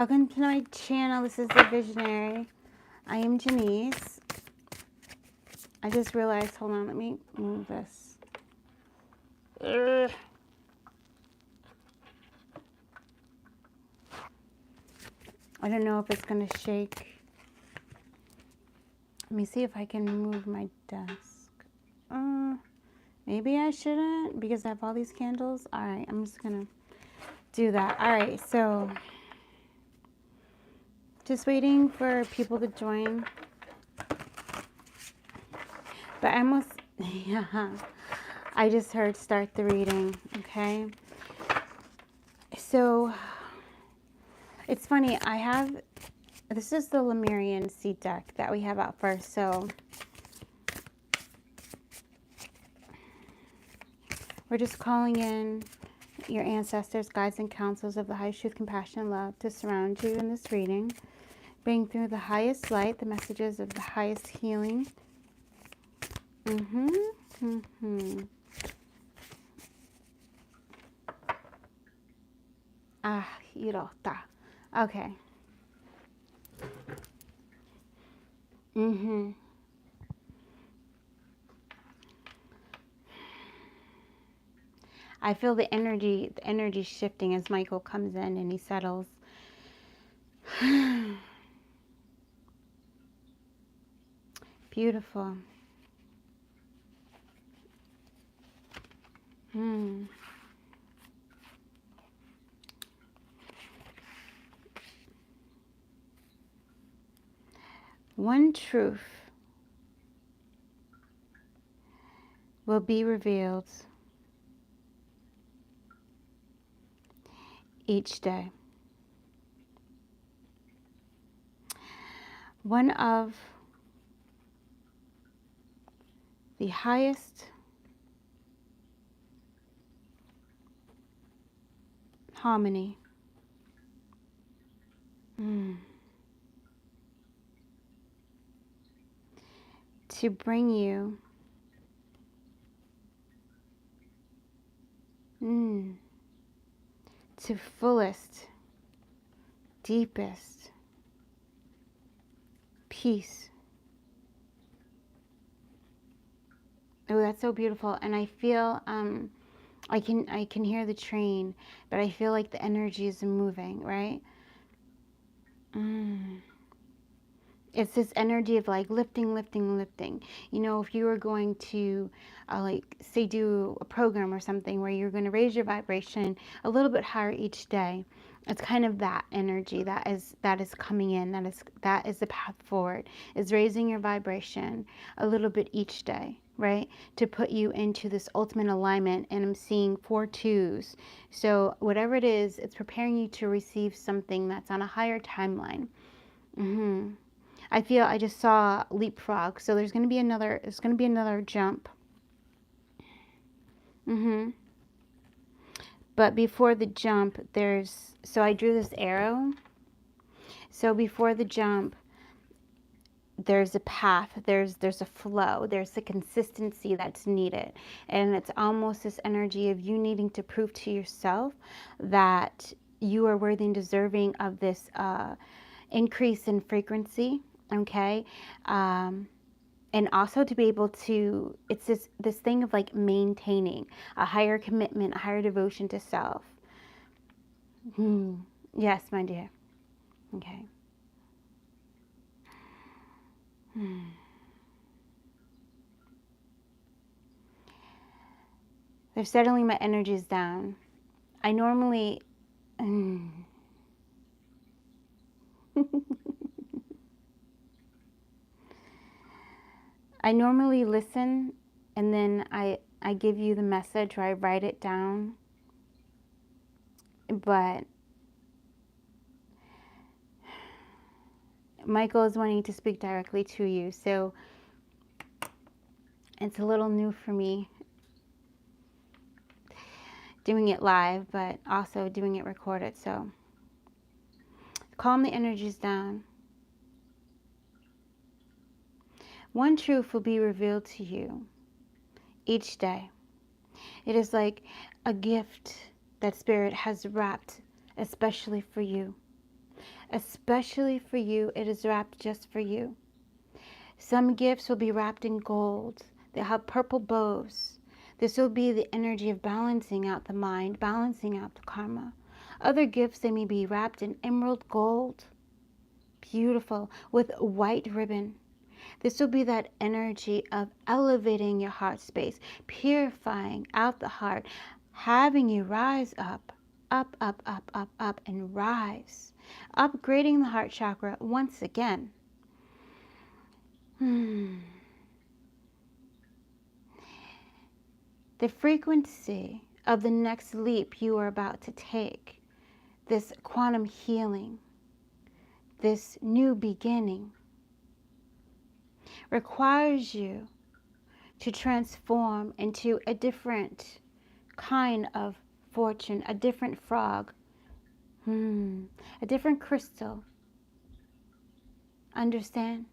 Welcome to my channel. This is the Visionary. I am Janice. I just realized, hold on, let me move this. Ugh. I don't know if it's going to shake. Let me see if I can move my desk. Maybe I shouldn't because I have all these candles. All right, I'm just going to do that. All right, so just waiting for people to join. But I almost, yeah, I just heard start the reading, okay? So it's funny, I have, this is the Lemurian seed deck that we have out first. So we're just calling in your ancestors, guides, and counsels of the highest truth, compassion, and love to surround you in this reading. Bring through the highest light the messages of the highest healing. Ah, irota. Okay. I feel the energy shifting as Michael comes in and he settles. Beautiful. One truth will be revealed each day. One of the highest harmony to bring you to fullest, deepest peace. Oh, that's so beautiful. And I feel I can hear the train, but I feel like the energy is moving, right? It's this energy of like lifting, lifting, lifting. You know, if you were going to like say do a program or something where you're going to raise your vibration a little bit higher each day, it's kind of that energy that is coming in. That is the path forward. Is raising your vibration a little bit each day, right? To put you into this ultimate alignment. And I'm seeing 4 2s. So whatever it is, it's preparing you to receive something that's on a higher timeline. I just saw leapfrog. So there's going to be another jump. But before the jump, so I drew this arrow. So before the jump, there's a path, there's a flow, there's a consistency that's needed. And it's almost this energy of you needing to prove to yourself that you are worthy and deserving of this increase in frequency, okay? And also to be able to, it's this thing of like maintaining a higher commitment, a higher devotion to self. Yes, my dear. Okay. They're settling my energies down. I normally I normally listen and then I give you the message or I write it down. But Michael is wanting to speak directly to you, so it's a little new for me doing it live, but also doing it recorded. So calm the energies down. One truth will be revealed to you each day. It is like a gift that Spirit has wrapped especially for you. Especially for you, it is wrapped just for you. Some gifts will be wrapped in gold. They'll have purple bows. This will be the energy of balancing out the mind, balancing out the karma. Other gifts, they may be wrapped in emerald gold, beautiful, with white ribbon. This will be that energy of elevating your heart space, purifying out the heart, having you rise up, up, up, up, up, up, and rise, upgrading the heart chakra once again. The frequency of the next leap you are about to take, this quantum healing, this new beginning, requires you to transform into a different kind of fortune, a different frog, a different crystal. Understand?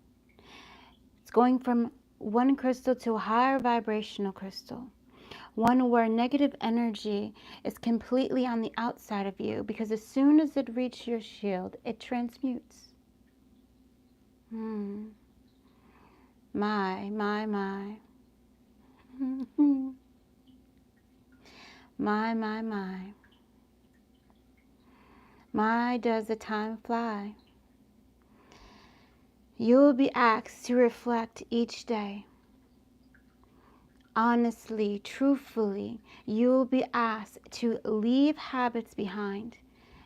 It's going from one crystal to a higher vibrational crystal. One where negative energy is completely on the outside of you, because as soon as it reaches your shield, it transmutes. My. My. My, does the time fly? You will be asked to reflect each day. Honestly, truthfully, you will be asked to leave habits behind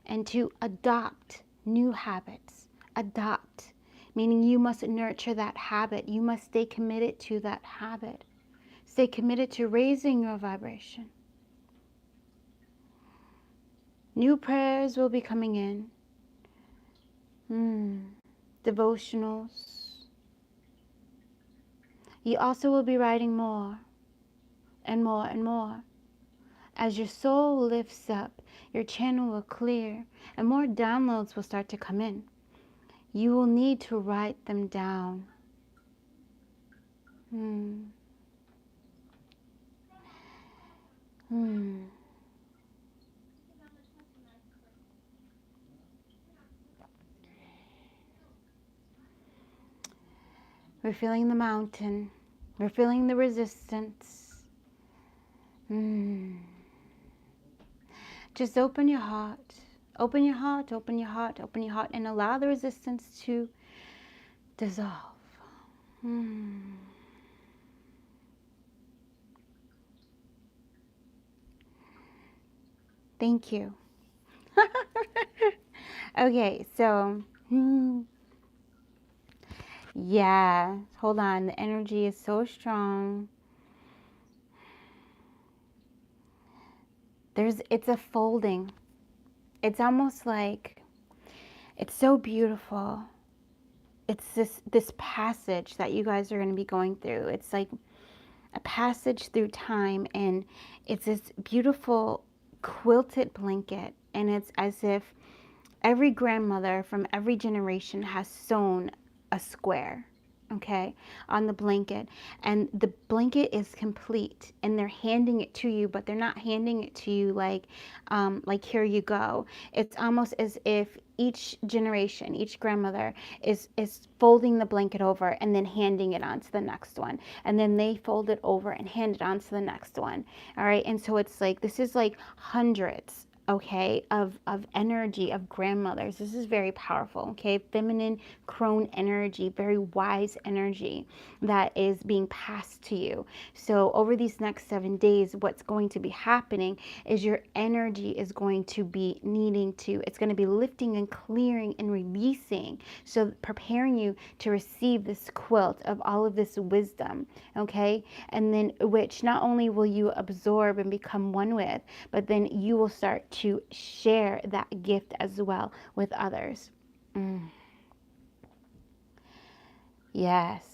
and to adopt new habits. Adopt, meaning you must nurture that habit. You must stay committed to that habit. Stay committed to raising your vibration. New prayers will be coming in. Devotionals. You also will be writing more and more and more. As your soul lifts up, your channel will clear and more downloads will start to come in. You will need to write them down. We're feeling the mountain. We're feeling the resistance. Just open your heart. Open your heart, open your heart, open your heart, and allow the resistance to dissolve. Thank you. Okay, so, yeah, hold on. The energy is so strong. It's a folding. It's almost like, it's so beautiful. It's this passage that you guys are going to be going through. It's like a passage through time, and it's this beautiful quilted blanket, and it's as if every grandmother from every generation has sewn a square, okay, on the blanket, and the blanket is complete, and they're handing it to you, but they're not handing it to you like here you go. It's almost as if each generation, each grandmother is folding the blanket over and then handing it on to the next one, and then they fold it over and hand it on to the next one. All right, and so it's like, this is like hundreds, okay, of energy of grandmothers. This is very powerful, okay? Feminine crone energy, very wise energy that is being passed to you. So over these next 7 days, what's going to be happening is your energy is going to be it's going to be lifting and clearing and releasing. So preparing you to receive this quilt of all of this wisdom, okay? And then which not only will you absorb and become one with, but then you will start to share that gift as well with others. Yes.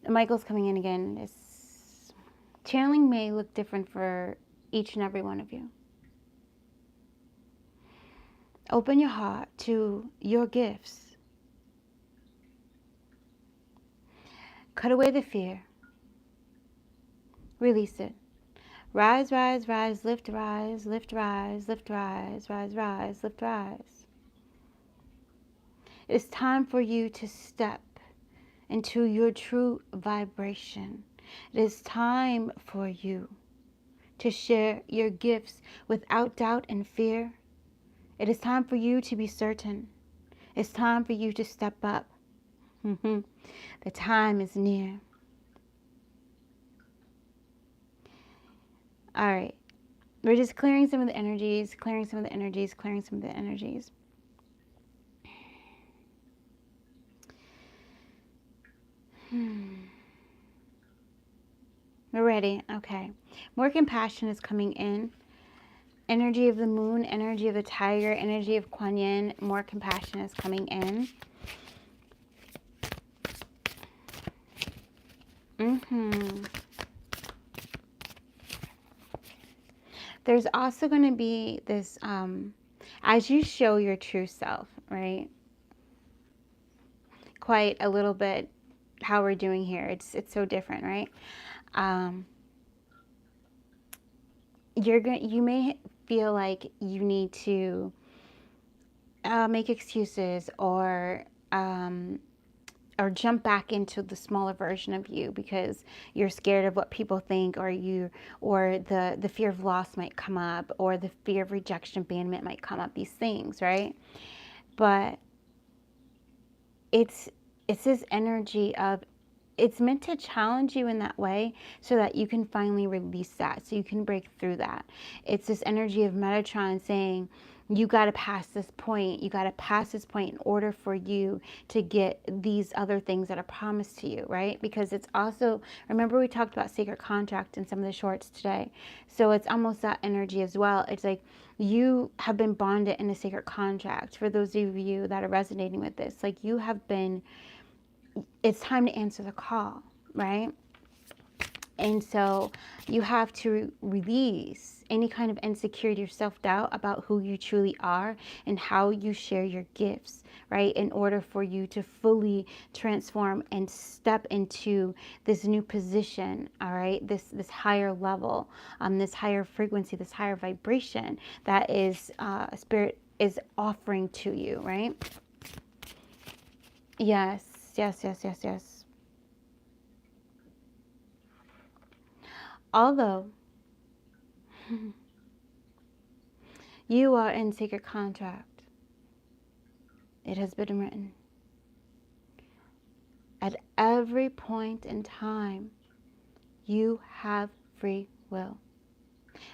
Michael's coming in again. Channeling may look different for each and every one of you. Open your heart to your gifts. Cut away the fear. Release it. Rise, rise, rise, lift, rise, lift, rise, lift, rise, rise, rise, lift, rise. It's time for you to step into your true vibration. It is time for you to share your gifts without doubt and fear. It is time for you to be certain. It's time for you to step up. The time is near. All right. We're just clearing some of the energies, clearing some of the energies, clearing some of the energies. We're ready. Okay. More compassion is coming in. Energy of the moon, energy of the tiger, energy of Kuan Yin. More compassion is coming in. There's also going to be this, as you show your true self, right? Quite a little bit how we're doing here. It's so different, right? You may feel like you need to make excuses or jump back into the smaller version of you because you're scared of what people think, or the fear of loss might come up, or the fear of rejection, abandonment might come up, these things, right? But it's this energy of, it's meant to challenge you in that way so that you can finally release that, so you can break through that. It's this energy of Metatron saying, you got to pass this point. You got to pass this point in order for you to get these other things that are promised to you, right? Because it's also, remember we talked about sacred contract in some of the shorts today. So it's almost that energy as well. It's like you have been bonded in a sacred contract. For those of you that are resonating with this, like you have been, it's time to answer the call, right? And so you have to release any kind of insecurity or self-doubt about who you truly are and how you share your gifts, right? In order for you to fully transform and step into this new position, all right? This higher level, this higher frequency, this higher vibration that is Spirit is offering to you, right? Yes, yes, yes, yes, yes. Although you are in sacred contract, it has been written. At every point in time, you have free will.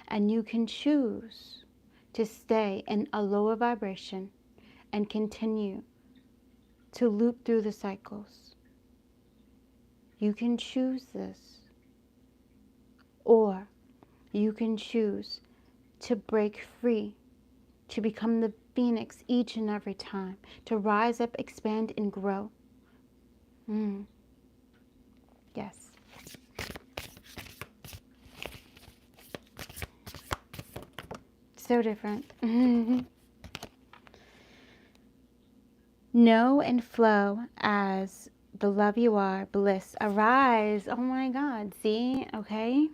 And you can choose to stay in a lower vibration and continue to loop through the cycles. You can choose this. Or you can choose to break free, to become the phoenix each and every time, to rise up, expand, and grow. Yes. So different. Know and flow as the love you are, bliss. Arise. Oh my God. See? Okay.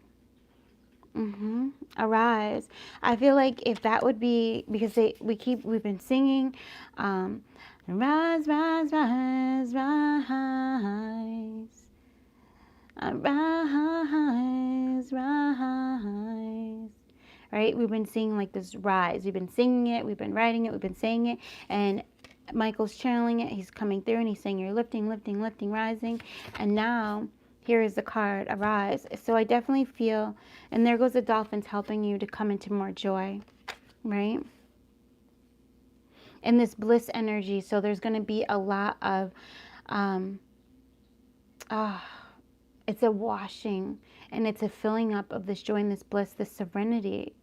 Arise. I feel like if that would be, because we've been singing, rise, rise, rise, rise, rise, rise. Right? We've been singing like this rise. We've been singing it. We've been writing it. We've been saying it, and Michael's channeling it. He's coming through, and he's saying you're lifting, lifting, lifting, rising, and now. Here is the card, arise. So I definitely feel, and there goes the dolphins helping you to come into more joy, right? And this bliss energy. So there's going to be a lot of, it's a washing and it's a filling up of this joy and this bliss, this serenity,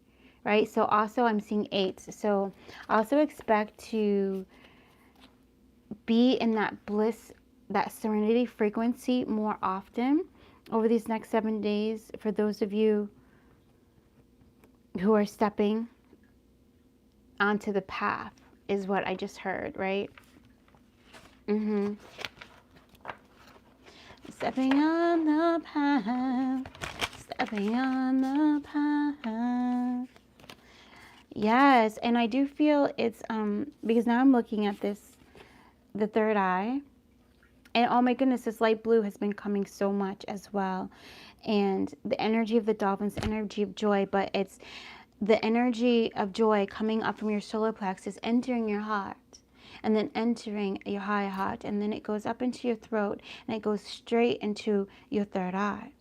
right? So also I'm seeing 8s. So also expect to be in that bliss, that serenity frequency more often over these next 7 days. For those of you who are stepping onto the path, is what I just heard, right? Stepping on the path, Stepping on the path. Yes, and I do feel it's because now I'm looking at this, the third eye, and oh my goodness, this light blue has been coming so much as well. And the energy of the dolphins, the energy of joy, but it's the energy of joy coming up from your solar plexus, entering your heart, and then entering your high heart, and then it goes up into your throat, and it goes straight into your third eye.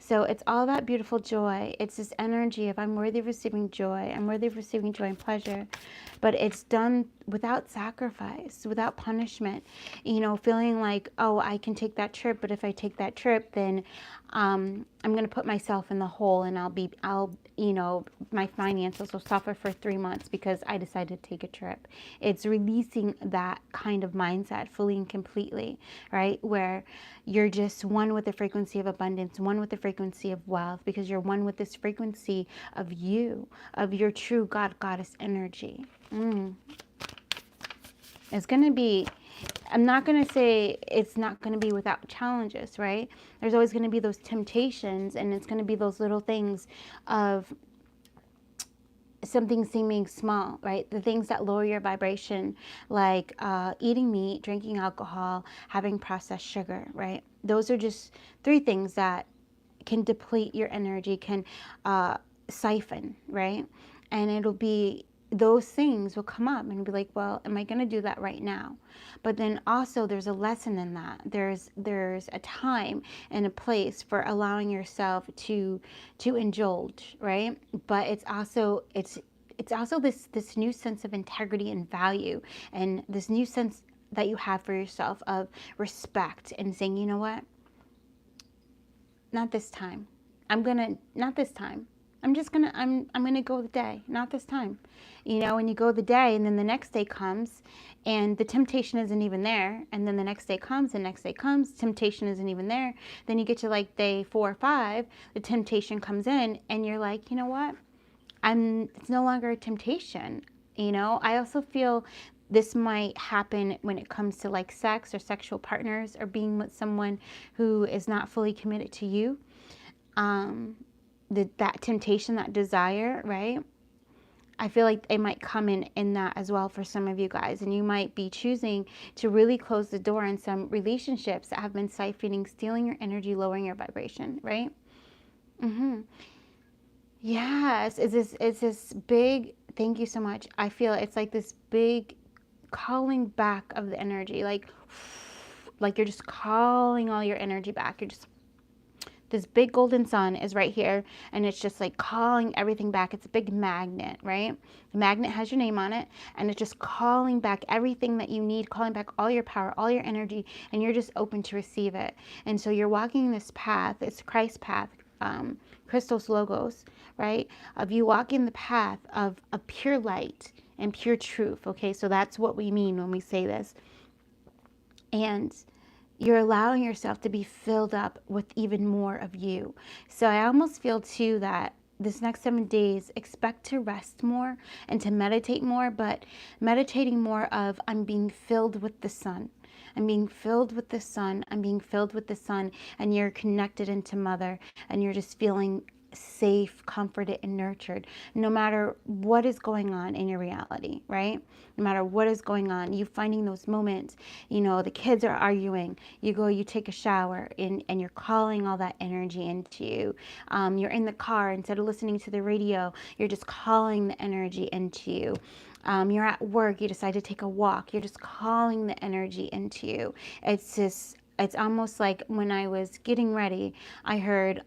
So it's all that beautiful joy. It's this energy of I'm worthy of receiving joy. I'm worthy of receiving joy and pleasure. But it's done without sacrifice, without punishment. You know, feeling like, oh, I can take that trip, but if I take that trip, then I'm going to put myself in the hole, and you know, my finances will suffer for 3 months because I decided to take a trip. It's releasing that kind of mindset fully and completely, right? Where you're just one with the frequency of abundance, one with the frequency of wealth, because you're one with this frequency of you, of your true God, goddess energy. It's going to be, I'm not going to say it's not going to be without challenges, right? There's always going to be those temptations, and it's going to be those little things of something seeming small, right? The things that lower your vibration, like eating meat, drinking alcohol, having processed sugar, right? Those are just 3 things that can deplete your energy, can siphon, right? And it'll be, those things will come up and be like, well, am I going to do that right now? But then also there's a lesson in that. There's a time and a place for allowing yourself to indulge, right? But it's also this new sense of integrity and value, and this new sense that you have for yourself of respect, and saying, you know what? Not this time. Not this time. I'm gonna go the day, not this time. You know, when you go the day, and then the next day comes, and the temptation isn't even there, and then the next day comes, temptation isn't even there. Then you get to like day 4 or 5, the temptation comes in, and you're like, you know what? It's no longer a temptation. You know, I also feel this might happen when it comes to like sex or sexual partners, or being with someone who is not fully committed to you. That temptation, that desire, right? I feel like it might come in that as well for some of you guys, and you might be choosing to really close the door on some relationships that have been siphoning, stealing your energy, lowering your vibration, right? Yes, it's this big, thank you so much. I feel it's like this big calling back of the energy, like you're just calling all your energy back. You're just, this big golden sun is right here, and it's just like calling everything back. It's a big magnet, right? The magnet has your name on it, and it's just calling back everything that you need, calling back all your power, all your energy, and you're just open to receive it. And so you're walking this path, it's Christ's path, Christos Logos, right? Of you walking the path of pure light and pure truth, okay? So that's what we mean when we say this. And you're allowing yourself to be filled up with even more of you. So I almost feel too that this next 7 days, expect to rest more and to meditate more, but meditating more of, I'm being filled with the sun. I'm being filled with the sun. I'm being filled with the sun. And you're connected into Mother, and you're just feeling safe, comforted, and nurtured, no matter what is going on in your reality, right? No matter what is going on, you finding those moments, you know, the kids are arguing, you take a shower, and you're calling all that energy into you. You're in the car, instead of listening to the radio, you're just calling the energy into you. You're at work, you decide to take a walk, you're just calling the energy into you. It's almost like when I was getting ready, I heard,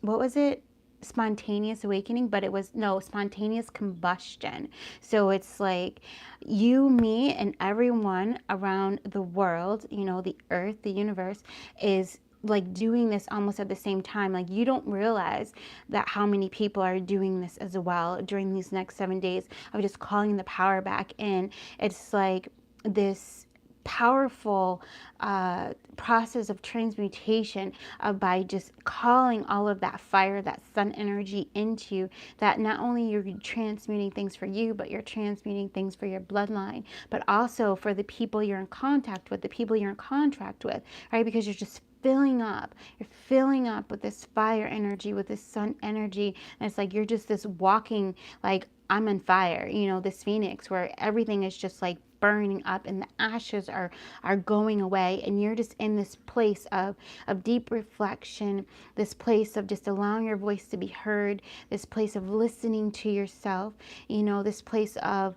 what was it? Spontaneous awakening, but it was, no, spontaneous combustion. So it's like you, me, and everyone around the world, you know, the earth, the universe is like doing this almost at the same time. Like, you don't realize that how many people are doing this as well during these next 7 days of just calling the power back in. It's like this powerful process of transmutation by just calling all of that fire, that sun energy into you, that not only you're transmuting things for you, but you're transmuting things for your bloodline, but also for the people you're in contact with, right? Because you're just filling up. You're filling up with this fire energy, with this sun energy. And it's like you're just this walking, like, I'm on fire, you know, this phoenix where everything is just like burning up and the ashes are going away, and you're just in this place of deep reflection, this place of just allowing your voice to be heard, this place of listening to yourself, you know, this place of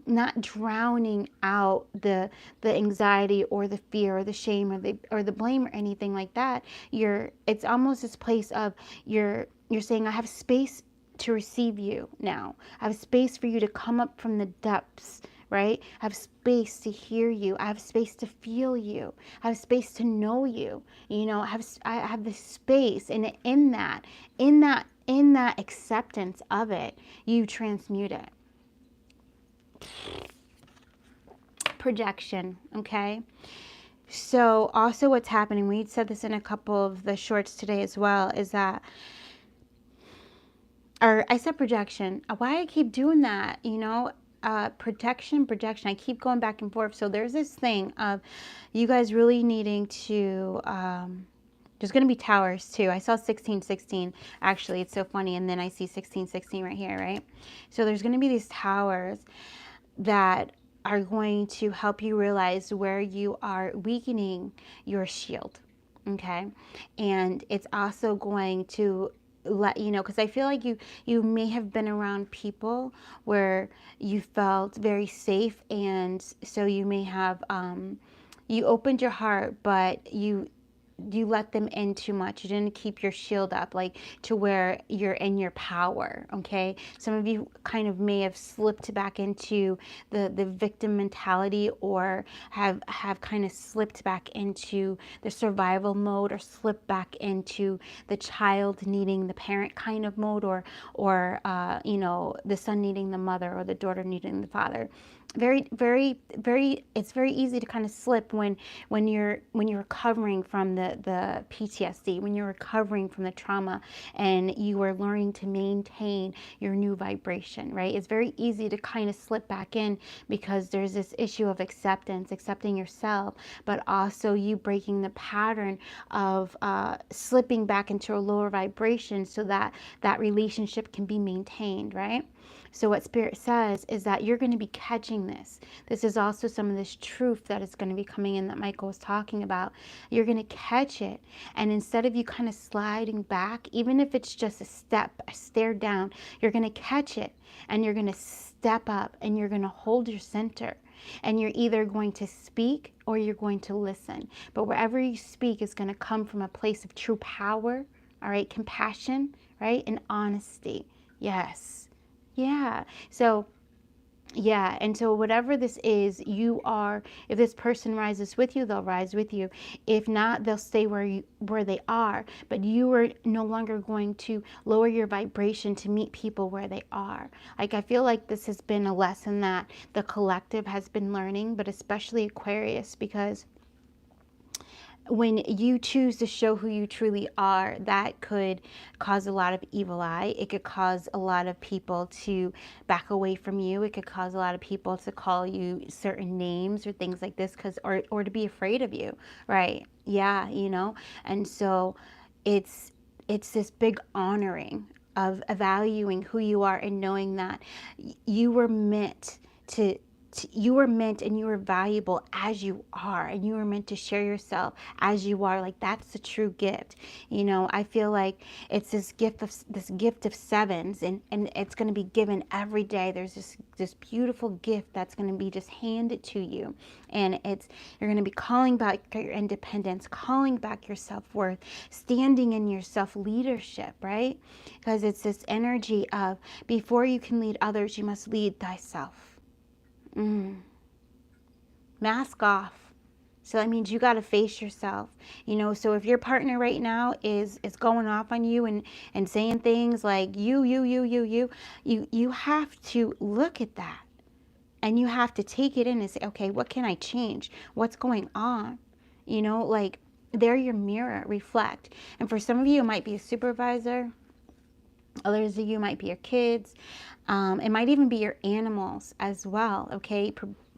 not drowning out the anxiety or the fear or the shame or the blame or anything like that. It's almost this place of you're saying, I have space to receive you now. I have space for you to come up from the depths, right? I have space to hear you. I have space to feel you. I have space to know you. You know, I have this space, and in that acceptance of it, you transmute it. Projection, okay? So also what's happening, we said this in a couple of the shorts today as well, is that, or I said projection. Why I keep doing that, you know? Projection. I keep going back and forth. So there's this thing of you guys really needing to, there's going to be towers too. I saw 1616. Actually, it's so funny. And then I see 1616 right here, right? So there's going to be these towers that are going to help you realize where you are weakening your shield, okay? And it's also going to let you know, because I feel like you may have been around people where you felt very safe, and so you may have you opened your heart, but you let them in too much. You didn't keep your shield up, like to where you're in your power, okay? Some of you kind of may have slipped back into the victim mentality, or have kind of slipped back into the survival mode, or slipped back into the child needing the parent kind of mode, or you know, the son needing the mother, or the daughter needing the father. Very, very, very, it's very easy to kind of slip when you're recovering from the PTSD, when you're recovering from the trauma, and you are learning to maintain your new vibration, right? It's very easy to kind of slip back in, because there's this issue of acceptance, accepting yourself, but also you breaking the pattern of slipping back into a lower vibration, so that that relationship can be maintained, right? So what Spirit says is that you're going to be catching this. This is also some of this truth that is going to be coming in that Michael was talking about. You're going to catch it. And instead of you kind of sliding back, even if it's just a stare down, you're going to catch it, and you're going to step up, and you're going to hold your center. And you're either going to speak or you're going to listen. But wherever you speak is going to come from a place of true power, all right, compassion, right, and honesty. Yes. Yeah. So, yeah. And so whatever this is, you are, if this person rises with you, they'll rise with you. If not, they'll stay where they are. But you are no longer going to lower your vibration to meet people where they are. Like, I feel like this has been a lesson that the collective has been learning, but especially Aquarius, because when you choose to show who you truly are, that could cause a lot of evil eye. It could cause a lot of people to back away from you. It could cause a lot of people to call you certain names or things like this, or to be afraid of you, right? Yeah, you know. And so it's this big honoring of valuing who you are, and knowing that you were meant to you were meant, and you were valuable as you are, and you were meant to share yourself as you are. Like, that's the true gift. You know, I feel like it's this gift of sevens, and it's going to be given every day. There's this beautiful gift that's going to be just handed to you, and you're going to be calling back your independence, calling back your self-worth, standing in your self-leadership, right? Because it's this energy of, before you can lead others, you must lead thyself. Mask off. So that means you got to face yourself, you know. So if your partner right now is going off on you and saying things like you have to look at that, and you have to take it in and say, okay, what can I change? What's going on? You know, like, they're your mirror, reflect. And for some of you, it might be a supervisor. Others of you might be your kids. It might even be your animals as well, okay?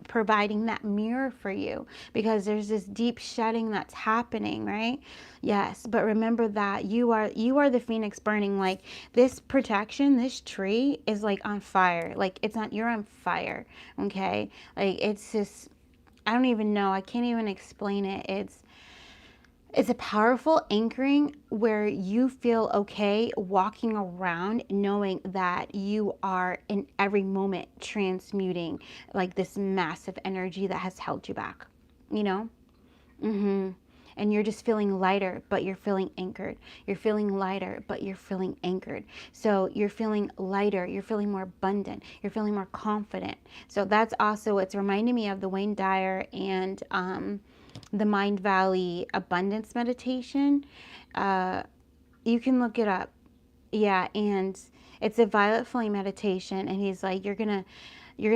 providing that mirror for you, because there's this deep shedding that's happening, right? Yes, but remember that you are the phoenix burning. Like, this protection, this tree is like on fire. Like, it's not, you're on fire, okay? Like, it's just, I don't even know. I can't even explain it. It's a powerful anchoring where you feel okay walking around knowing that you are in every moment transmuting like this massive energy that has held you back, you know? And you're just feeling lighter, but you're feeling anchored. You're feeling lighter, but you're feeling anchored. So you're feeling lighter, you're feeling more abundant, you're feeling more confident. So that's also, it's reminding me of the Wayne Dyer and the Mind Valley abundance meditation. You can look it up. Yeah, and it's a violet flame meditation, and he's like, you're gonna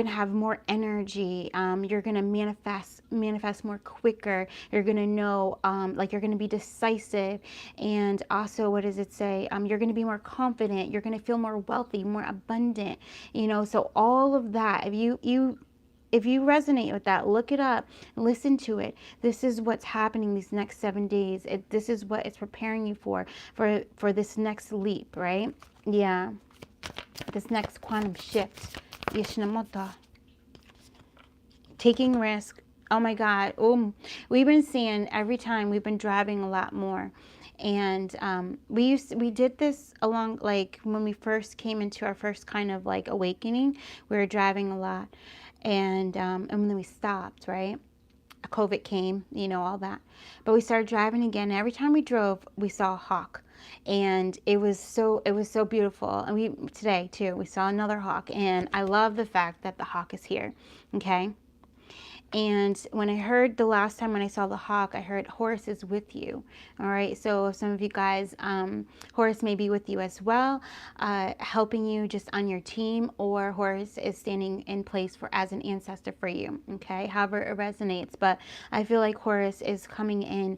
have more energy. You're gonna manifest more quicker. You're gonna know, like, you're gonna be decisive, and also, what does it say? You're gonna be more confident. You're gonna feel more wealthy, more abundant. You know, so all of that. If you resonate with that, look it up, listen to it. This is what's happening these next 7 days. This is what it's preparing you for this next leap, right? Yeah, this next quantum shift. Yeshinamoto. Taking risk. Oh my God. We've been seeing, every time we've been driving a lot more. And we did this along, like, when we first came into our first kind of like awakening, we were driving a lot. And then we stopped, right? COVID came, you know, all that. But we started driving again. Every time we drove, we saw a hawk. And it was so beautiful. And today too, we saw another hawk. And I love the fact that the hawk is here. Okay. And when I heard the last time when I saw the hawk, I heard Horus is with you. All right. So some of you guys, Horus may be with you as well, helping you just on your team, or Horus is standing in place as an ancestor for you. Okay. However it resonates. But I feel like Horus is coming in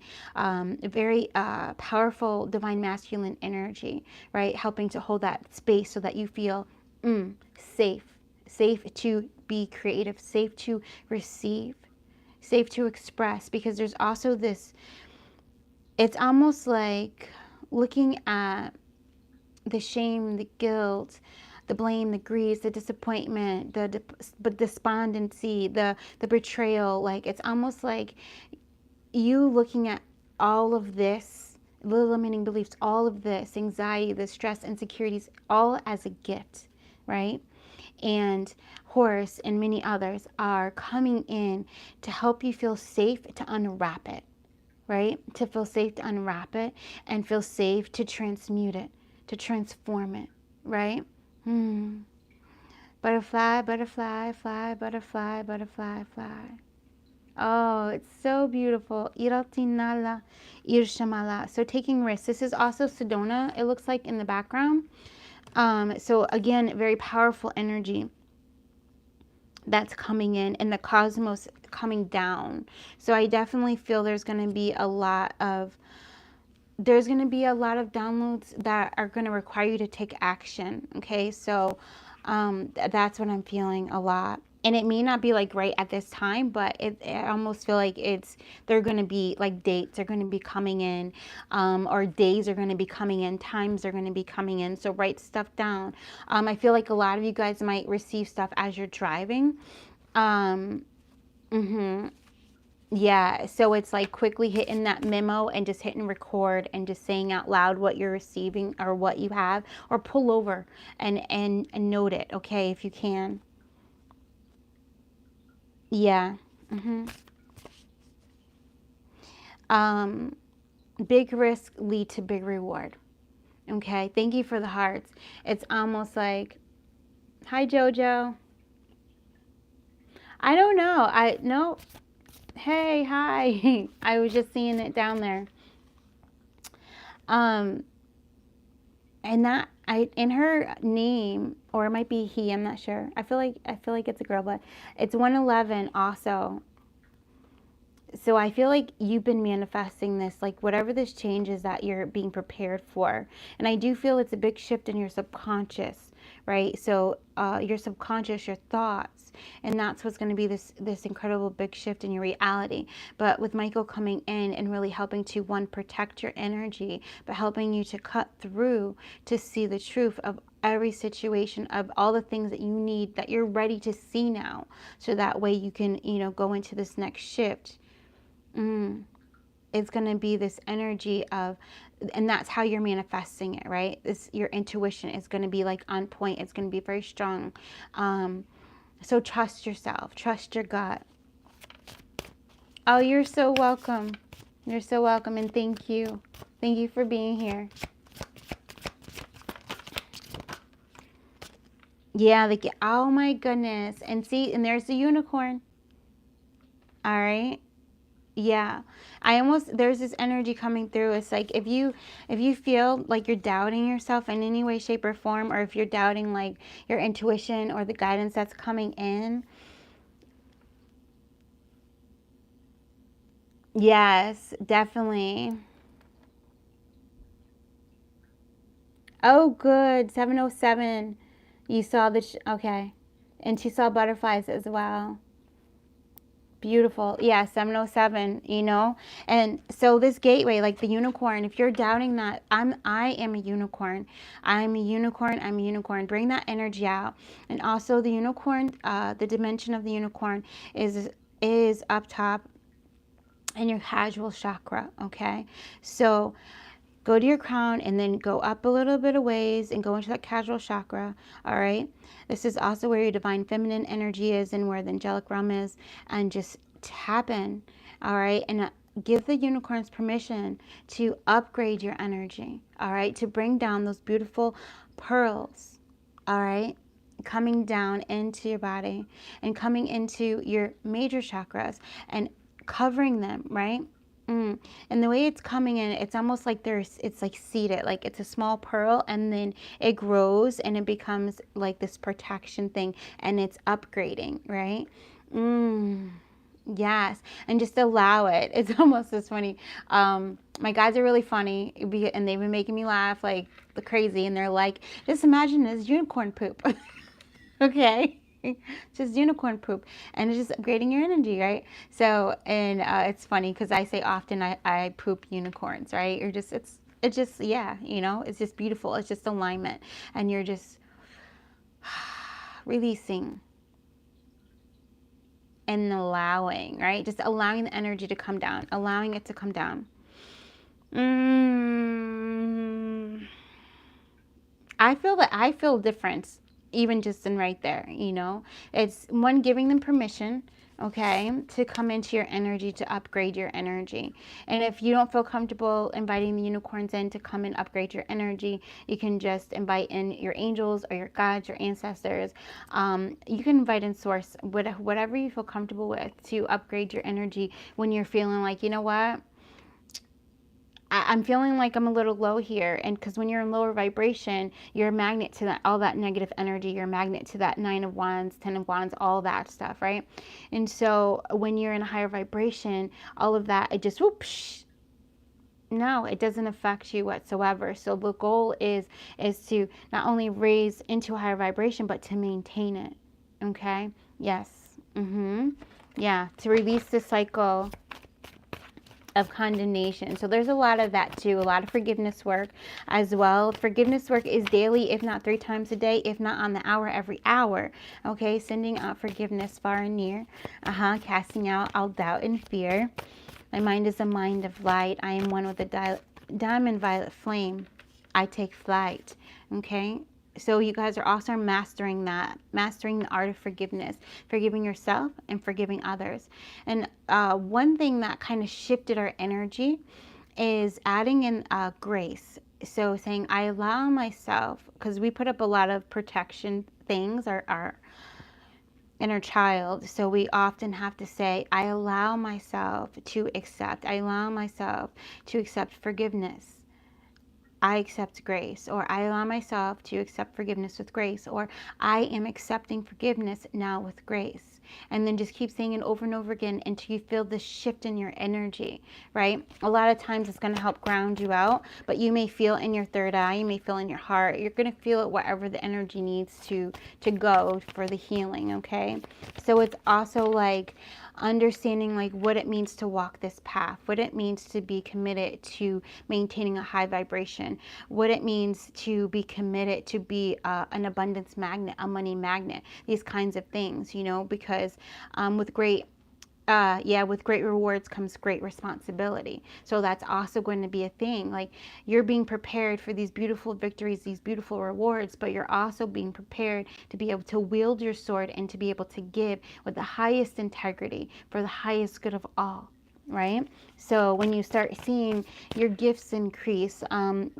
very powerful divine masculine energy, right? Helping to hold that space so that you feel safe to be creative, safe to receive, safe to express, because there's also this, it's almost like looking at the shame, the guilt, the blame, the grief, the disappointment, the despondency, the betrayal. Like, it's almost like you looking at all of this, the limiting beliefs, all of this anxiety, the stress, insecurities, all as a gift, right? And Horus and many others are coming in to help you feel safe to unwrap it, right? To feel safe to unwrap it and feel safe to transmute it, to transform it, right? Butterfly, butterfly, fly, butterfly, butterfly, fly. Oh, it's so beautiful. Iratinala, irshamala. So taking risks. This is also Sedona, it looks like, in the background. So again, very powerful energy that's coming in, and the cosmos coming down. So I definitely feel there's going to be a lot of downloads that are going to require you to take action. Okay, so that's what I'm feeling a lot. And it may not be like right at this time, but I almost feel like they're going to be like dates are going to be coming in, or days are going to be coming in, times are going to be coming in. So write stuff down. I feel like a lot of you guys might receive stuff as you're driving. Yeah, so it's like quickly hitting that memo and just hitting record and just saying out loud what you're receiving or what you have, or pull over and note it, okay, if you can. Yeah. Big risk lead to big reward. Okay, thank you for the hearts. It's almost like, hi Jojo. I don't know. No. Hey, hi. I was just seeing it down there. And that in her name, or it might be he, I'm not sure. I feel like it's a girl, but it's 111 also. So I feel like you've been manifesting this, like whatever this change is that you're being prepared for. And I do feel it's a big shift in your subconscious, right? So your subconscious, your thoughts, and that's what's going to be this incredible big shift in your reality. But with Michael coming in and really helping to, one, protect your energy, but helping you to cut through to see the truth of every situation, of all the things that you need, that you're ready to see now, so that way you can, you know, go into this next shift. It's going to be this energy of, and that's how you're manifesting it, right? This, your intuition is going to be like on point. It's going to be very strong. So trust yourself, trust your gut. Oh, you're so welcome. You're so welcome, and thank you. Thank you for being here. Yeah, like, oh my goodness. And see, and there's the unicorn. All right. Yeah. There's this energy coming through. It's like, if you feel like you're doubting yourself in any way, shape, or form, or if you're doubting like your intuition or the guidance that's coming in. Yes, definitely. Oh, good. 707. You saw okay. And she saw butterflies as well. Beautiful. Yeah, 707, you know? And so this gateway, like the unicorn, if you're doubting that, I am a unicorn. I'm a unicorn. I'm a unicorn. Bring that energy out. And also the unicorn, the dimension of the unicorn is up top in your casual chakra, okay? So go to your crown and then go up a little bit of ways and go into that casual chakra, all right? This is also where your divine feminine energy is and where the angelic realm is, and just tap in, all right? And give the unicorns permission to upgrade your energy, all right? To bring down those beautiful pearls, all right? Coming down into your body and coming into your major chakras and covering them, right? And the way it's coming in, it's almost like it's like seeded, like it's a small pearl, and then it grows and it becomes like this protection thing, and it's upgrading, right? Yes, and just allow it. It's almost as funny. My guys are really funny, and they've been making me laugh like the crazy, and they're like, just imagine this unicorn poop. Okay. Just unicorn poop, and it's just upgrading your energy, right? So, and it's funny because I say often I poop unicorns, right? It's just, yeah, you know, it's just beautiful. It's just alignment, and you're just releasing and allowing, right? Just allowing the energy to come down, allowing it to come down. I feel difference even just in right there, you know. It's one, giving them permission, okay, to come into your energy, to upgrade your energy. And if you don't feel comfortable inviting the unicorns in to come and upgrade your energy, you can just invite in your angels or your guides, your ancestors. You can invite in source, whatever you feel comfortable with, to upgrade your energy when you're feeling like, you know what, I'm feeling like I'm a little low here. And because when you're in lower vibration, you're a magnet to all that negative energy. You're a magnet to that 9 of Wands, 10 of Wands, all that stuff, right? And so when you're in a higher vibration, all of that, it just whoops. No, it doesn't affect you whatsoever. So the goal is to not only raise into a higher vibration, but to maintain it. Okay? Yes. Yeah, to release the cycle of condemnation. So there's a lot of that too, a lot of forgiveness work as well. Forgiveness work is daily, if not 3 times a day, if not on the hour, every hour. Okay, sending out forgiveness far and near. Casting out all doubt and fear. My mind is a mind of light. I am one with the diamond violet flame. I take flight. Okay, so you guys are also mastering that, mastering the art of forgiveness, forgiving yourself and forgiving others. And one thing that kind of shifted our energy is adding in grace. So saying, I allow myself, because we put up a lot of protection things, our inner child. So we often have to say, I allow myself to accept. I allow myself to accept forgiveness. I accept grace, or I allow myself to accept forgiveness with grace, or I am accepting forgiveness now with grace. and then just keep saying it over and over again until you feel this shift in your energy, right? A lot of times it's going to help ground you out, but you may feel in your third eye, you may feel in your heart, you're going to feel it wherever the energy needs to go for the healing, okay? So it's also like understanding like what it means to walk this path, what it means to be committed to maintaining a high vibration, what it means to be committed to be an abundance magnet, a money magnet, these kinds of things, you know, because with great with great rewards comes great responsibility. So that's also going to be a thing. Like, you're being prepared for these beautiful victories, these beautiful rewards, but you're also being prepared to be able to wield your sword and to be able to give with the highest integrity for the highest good of all. Right? So when you start seeing your gifts increase,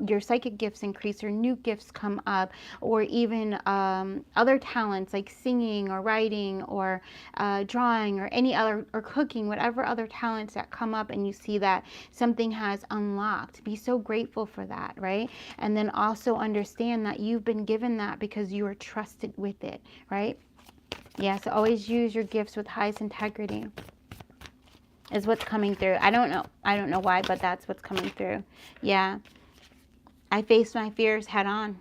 your psychic gifts increase, or new gifts come up, or even other talents like singing or writing or drawing or any other, or cooking, whatever other talents that come up, and you see that something has unlocked, be so grateful for that, right? And then also understand that you've been given that because you are trusted with it, right? Yeah, so always use your gifts with highest integrity is what's coming through. I don't know why, but that's what's coming through. Yeah. I face my fears head on.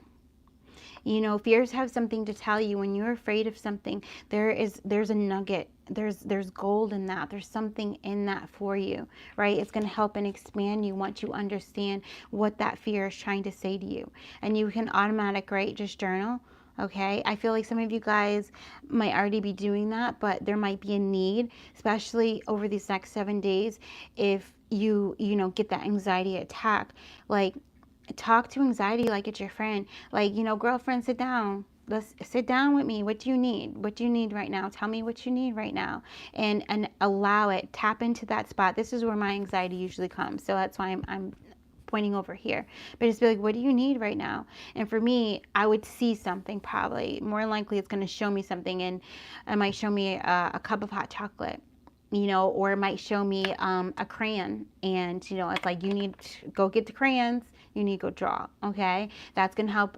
You know, fears have something to tell you. When you're afraid of something, there's a nugget. There's gold in that. There's something in that for you, right? It's going to help and expand you once you understand what that fear is trying to say to you. And you can right? Just journal. Okay, I feel like some of you guys might already be doing that, but there might be a need, especially over these next 7 days, if you know, get that anxiety attack. Like, talk to anxiety like it's your friend. Like, you know, girlfriend, sit down. Let's sit down with me. What do you need? What do you need right now? Tell me what you need right now, and allow it. Tap into that spot. This is where my anxiety usually comes, so that's why I'm pointing over here. But just be like, what do you need right now? And for me, I would see something. Probably more than likely it's going to show me something, and it might show me a cup of hot chocolate, you know, or it might show me a crayon, and you know, it's like, you need to go get the crayons, you need to go draw. Okay, that's going to help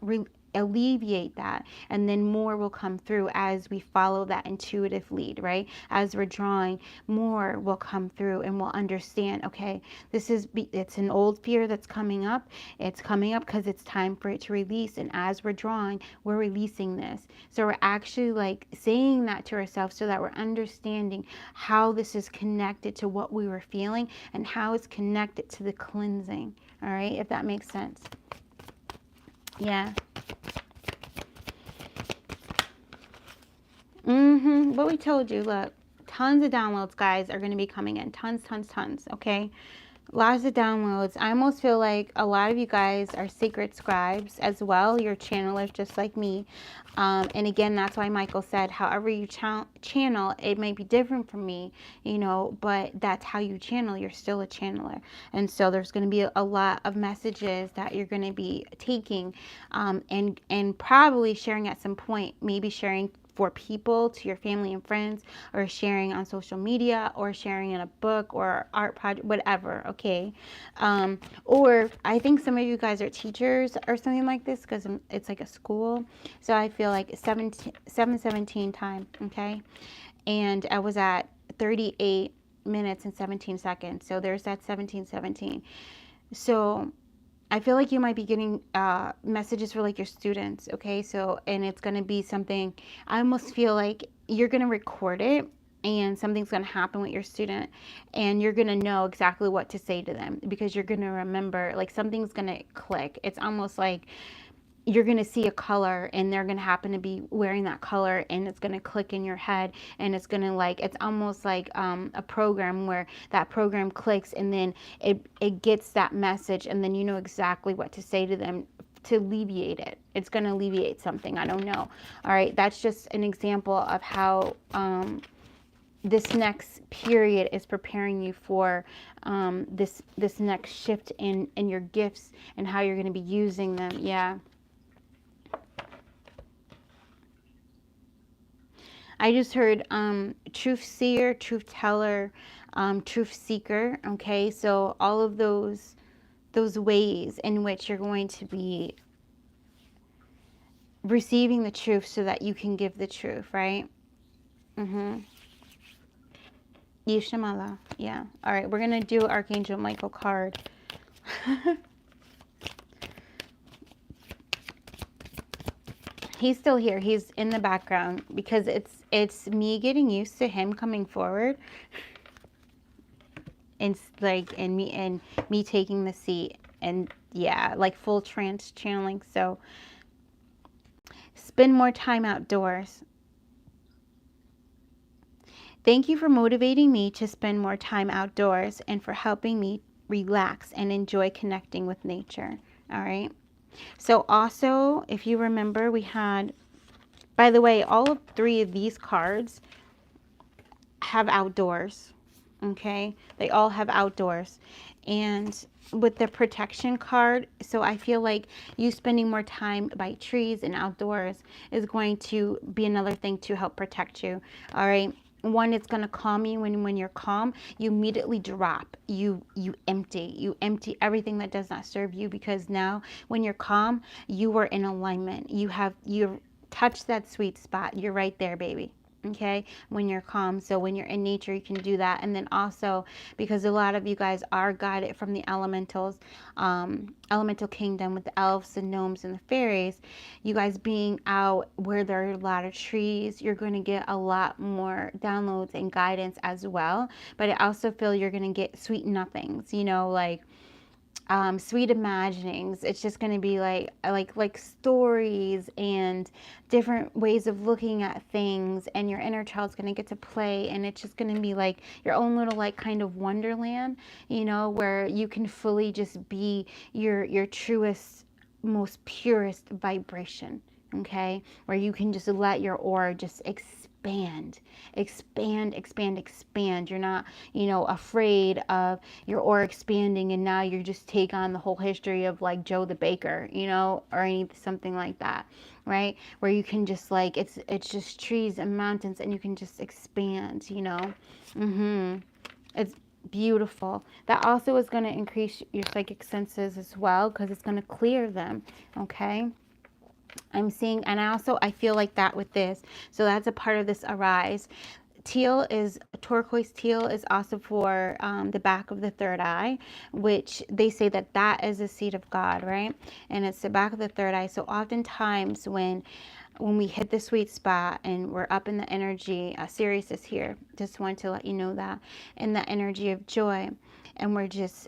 alleviate that, and then more will come through as we follow that intuitive lead, right? As we're drawing, more will come through, and we'll understand, okay, it's an old fear that's coming up. It's coming up because it's time for it to release, and as we're drawing, we're releasing this. So we're actually like saying that to ourselves so that we're understanding how this is connected to what we were feeling and how it's connected to the cleansing. All right, if that makes sense. Yeah. What we told you, look, tons of downloads, guys, are going to be coming in. Tons, okay? Lots of downloads. I almost feel like a lot of you guys are sacred scribes as well. You're channelers just like me. And again, that's why Michael said, however you channel, it may be different from me, you know, but that's how you channel. You're still a channeler. And so there's going to be a lot of messages that you're going to be taking and probably sharing at some point, maybe sharing for people, to your family and friends, or sharing on social media, or sharing in a book or art project, whatever, okay? Or I think some of you guys are teachers or something like this, because it's like a school. So I feel like 7:17 time, okay? And I was at 38 minutes and 17 seconds. So there's that 17:17. So I feel like you might be getting messages for like your students, okay? So, and it's going to be something, I almost feel like you're going to record it, and something's going to happen with your student, and you're going to know exactly what to say to them, because you're going to remember, like, something's going to click. It's almost like you're going to see a color, and they're going to happen to be wearing that color, and it's going to click in your head, and it's going to, like, it's almost like a program where that program clicks, and then it gets that message, and then you know exactly what to say to them to alleviate it. It's going to alleviate something. I don't know. All right. That's just an example of how this next period is preparing you for this next shift in your gifts and how you're going to be using them. Yeah. I just heard truth seer, truth teller, truth seeker. Okay, so all of those ways in which you're going to be receiving the truth so that you can give the truth, right? Yishamala. Yeah. All right. We're going to do Archangel Michael card. He's still here. He's in the background because it's me getting used to him coming forward, and like and me taking the seat, and yeah, like full trance channeling. So spend more time outdoors. Thank you for motivating me to spend more time outdoors and for helping me relax and enjoy connecting with nature. All right. So also, if you remember, we had, by the way, all of three of these cards have outdoors. Okay. They all have outdoors. And with the protection card, so I feel like you spending more time by trees and outdoors is going to be another thing to help protect you. All right. One, it's going to calm you. When you're calm, you immediately drop. You empty everything that does not serve you, because now when you're calm, you are in alignment. You've touched that sweet spot. You're right there, baby. Okay, when you're calm. So when you're in nature, you can do that. And then also, because a lot of you guys are guided from the elementals, elemental kingdom, with the elves and gnomes and the fairies, you guys being out where there are a lot of trees, you're going to get a lot more downloads and guidance as well. But I also feel you're going to get sweet nothings, you know, like sweet imaginings. It's just going to be like stories and different ways of looking at things, and your inner child's going to get to play, and it's just going to be like your own little like kind of wonderland, you know, where you can fully just be your truest, most purest vibration. Okay, where you can just let your aura just expand, expand. You're not, you know, afraid of your aura expanding, and now you just take on the whole history of like Joe the Baker, you know, or something like that, right? Where you can just like, it's just trees and mountains, and you can just expand, you know. It's beautiful. That also is going to increase your psychic senses as well, because it's going to clear them. Okay. I'm seeing, and I feel like that with this. So that's a part of this arise. Teal is, turquoise teal is also for the back of the third eye, which they say that that is a seed of God, right? And it's the back of the third eye. So oftentimes when we hit the sweet spot and we're up in the energy, Sirius is here. Just want to let you know that, in the energy of joy. And we're just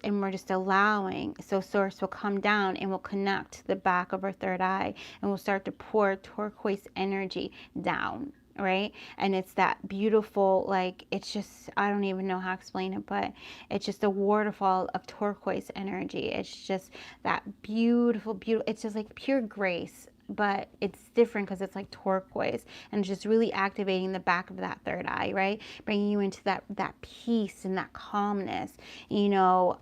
allowing, so source will come down and will connect the back of our third eye, and we'll start to pour turquoise energy down, right? And it's that beautiful, like, it's just, I don't even know how to explain it, but it's just a waterfall of turquoise energy. It's just that beautiful, it's just like pure grace, but it's different because it's like turquoise, and just really activating the back of that third eye, right? Bringing you into that peace and that calmness, you know.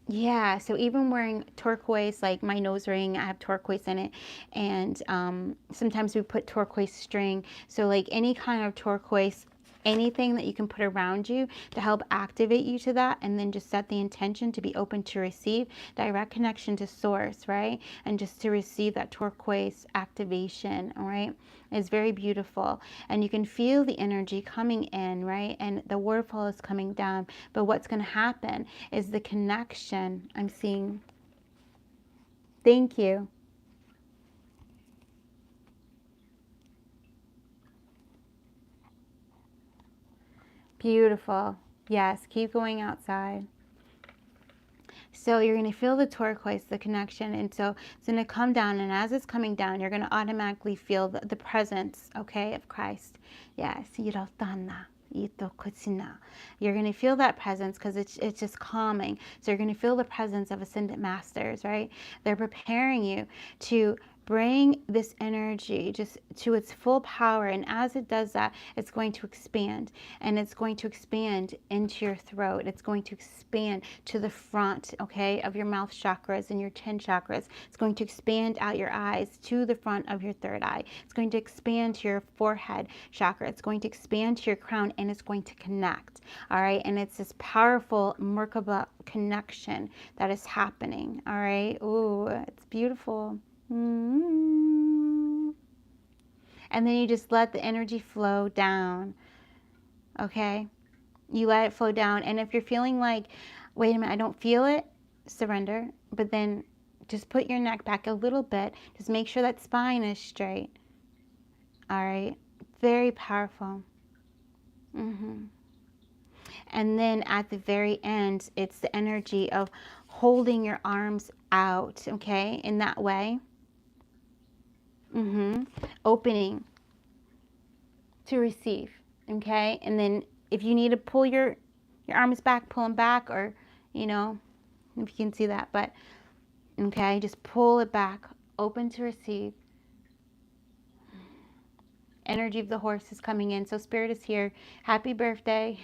Yeah, so even wearing turquoise, like my nose ring, I have turquoise in it, and sometimes we put turquoise string. So like any kind of turquoise, anything that you can put around you to help activate you to that, and then just set the intention to be open to receive direct connection to source, right? And just to receive that turquoise activation, all right? Is very beautiful, and you can feel the energy coming in, right? And the waterfall is coming down, but what's going to happen is the connection. I'm seeing, thank you. Beautiful. Yes, keep going outside. So you're going to feel the turquoise, the connection, and so it's going to come down, and as it's coming down, you're going to automatically feel the presence, okay, of Christ. Yes, Yirotana. You're going to feel that presence because it's just calming. So you're going to feel the presence of ascendant masters, right? They're preparing you to bring this energy just to its full power, and as it does that, it's going to expand, and it's going to expand into your throat. It's going to expand to the front, okay, of your mouth chakras and your 10 chakras. It's going to expand out your eyes to the front of your third eye. It's going to expand to your forehead chakra. It's going to expand to your crown, and it's going to connect, all right? And it's this powerful Merkaba connection that is happening, all right? Ooh, it's beautiful. And then you just let the energy flow down, okay? You let it flow down. And if you're feeling like, wait a minute, I don't feel it, surrender. But then just put your neck back a little bit. Just make sure that spine is straight. All right. Very powerful. And then at the very end, it's the energy of holding your arms out, okay, in that way. Opening to receive, okay? And then if you need to pull your arms back, pull them back, or, you know, if you can see that, but, okay, just pull it back, open to receive. Energy of the horse is coming in. So Spirit is here. Happy birthday.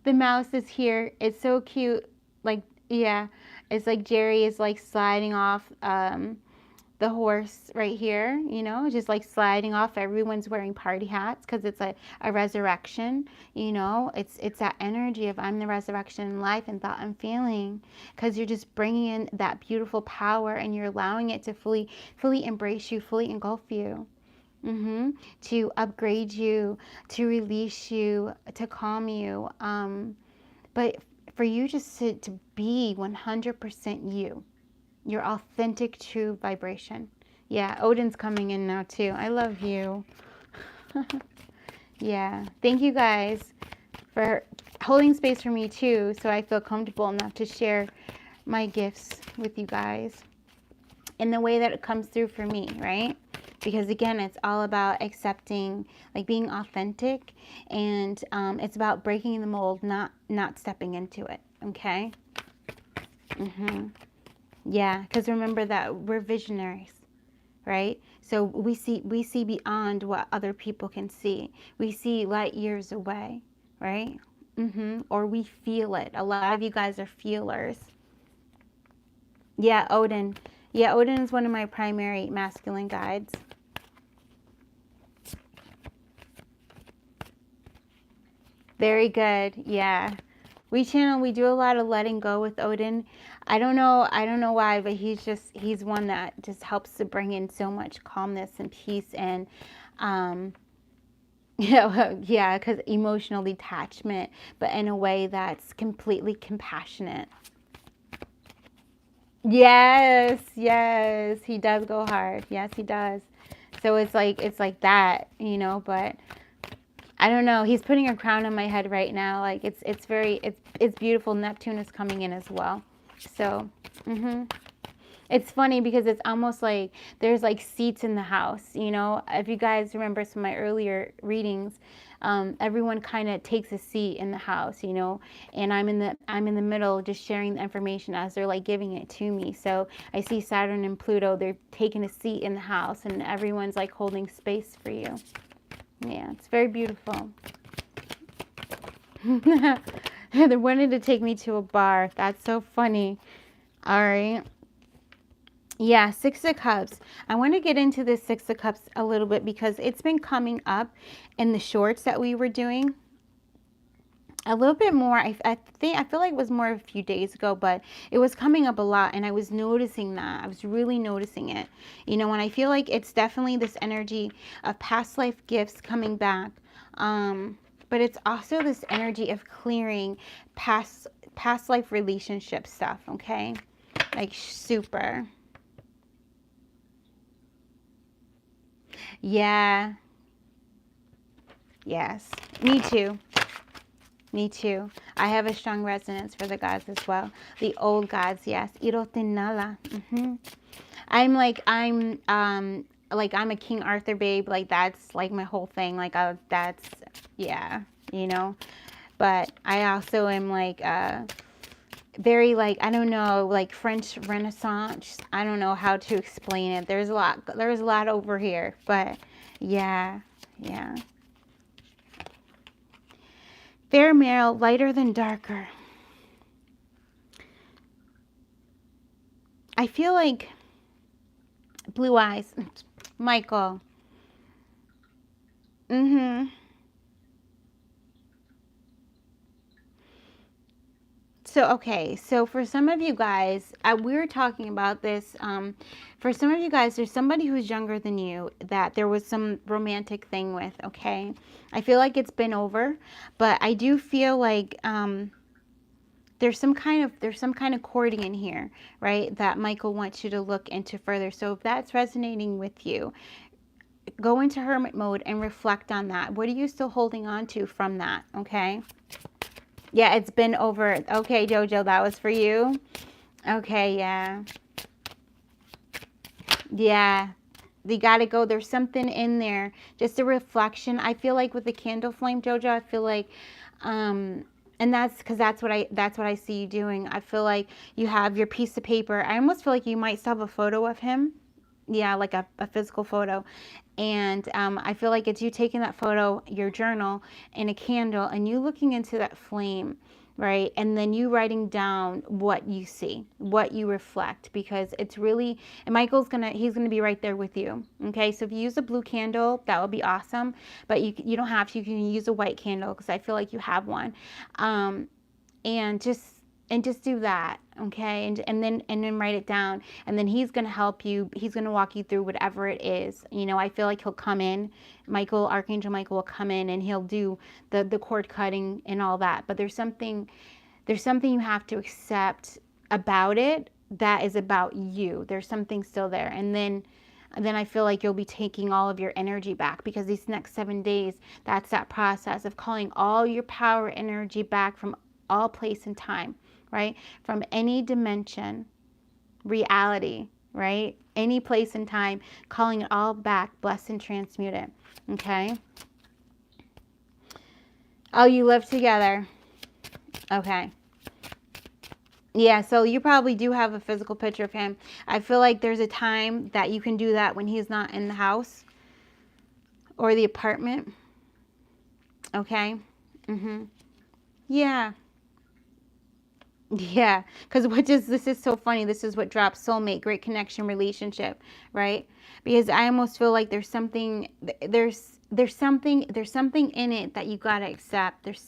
The mouse is here. It's so cute. Like, yeah, it's like Jerry is like sliding off the horse right here, you know, just like sliding off. Everyone's wearing party hats because it's a resurrection, you know. It's that energy of I'm the resurrection in life and thought and feeling, because you're just bringing in that beautiful power and you're allowing it to fully embrace you, fully engulf you. To upgrade you, to release you, to calm you. But for you just to be 100% you, your authentic, true vibration. Yeah, Odin's coming in now too. I love you. Yeah, thank you guys for holding space for me too, so I feel comfortable enough to share my gifts with you guys in the way that it comes through for me, right? Because again, it's all about accepting, like being authentic, and it's about breaking the mold, not stepping into it. Okay. Yeah, because remember that we're visionaries, right? So we see beyond what other people can see. We see light years away, right? Or we feel it. A lot of you guys are feelers. Yeah, Odin. Yeah, Odin is one of my primary masculine guides. Very good. Yeah. We do a lot of letting go with Odin. I don't know why, but he's one that just helps to bring in so much calmness and peace and yeah, because emotional detachment, but in a way that's completely compassionate. Yes, yes, he does go hard. Yes, he does. So it's like that, you know, but I don't know. He's putting a crown on my head right now. Like it's beautiful. Neptune is coming in as well. So, it's funny because it's almost like there's like seats in the house, you know. If you guys remember some of my earlier readings, everyone kind of takes a seat in the house, you know, and I'm in the middle just sharing the information as they're like giving it to me. So I see Saturn and Pluto, they're taking a seat in the house and everyone's like holding space for you. Yeah, it's very beautiful. They wanted to take me to a bar. That's so funny. All right. Yeah, Six of Cups. I want to get into this Six of Cups a little bit because it's been coming up in the shorts that we were doing a little bit more. I feel like it was more a few days ago, but it was coming up a lot and I was noticing that. I was really noticing it. You know, and I feel like it's definitely this energy of past life gifts coming back. But it's also this energy of clearing past life relationship stuff, okay? Like super. Yeah. Yes. Me too. Me too. I have a strong resonance for the gods as well. The old gods, yes. Irotinala. I'm I'm a King Arthur babe. Like that's like my whole thing. Like that's yeah, you know. But I also am like very like I don't know, like French Renaissance. I don't know how to explain it. There's a lot over here, but yeah. Fair male, lighter than darker. I feel like blue eyes. Michael. So, okay, so for some of you guys, we were talking about this. For some of you guys, there's somebody who's younger than you that there was some romantic thing with, okay? I feel like it's been over, but I do feel like there's some kind of courting in here, right? That Michael wants you to look into further. So if that's resonating with you, go into hermit mode and reflect on that. What are you still holding on to from that, okay? Yeah, it's been over. Okay, Jojo, that was for you. Okay, yeah. Yeah. You got to go. There's something in there. Just a reflection. I feel like with the candle flame, Jojo, I feel like and that's because that's what I see you doing. I feel like you have your piece of paper. I almost feel like you might still have a photo of him. Yeah, like a physical photo. And I feel like it's you taking that photo, your journal, and a candle, and you looking into that flame, right? And then you writing down what you see, what you reflect, because it's really, and he's gonna be right there with you. Okay, so if you use a blue candle, that would be awesome, but you don't have to. You can use a white candle because I feel like you have one, and just do that, okay? And then write it down, and then he's going to help you. He's going to walk you through whatever it is. You know, I feel like he'll come in, Archangel Michael will come in and he'll do the cord cutting and all that. But there's something you have to accept about it that is about you. There's something still there. And then I feel like you'll be taking all of your energy back, because these next 7 days, that's that process of calling all your power energy back from all place and time, right? From any dimension, reality, right? Any place and time, calling it all back, bless and transmute it, okay? Oh, you live together. Okay. Yeah, so you probably do have a physical picture of him. I feel like there's a time that you can do that when he's not in the house or the apartment. Okay? Yeah. Yeah, because this is so funny. This is what drops: soulmate, great connection, relationship, right? Because I almost feel like there's something in it that you gotta accept. There's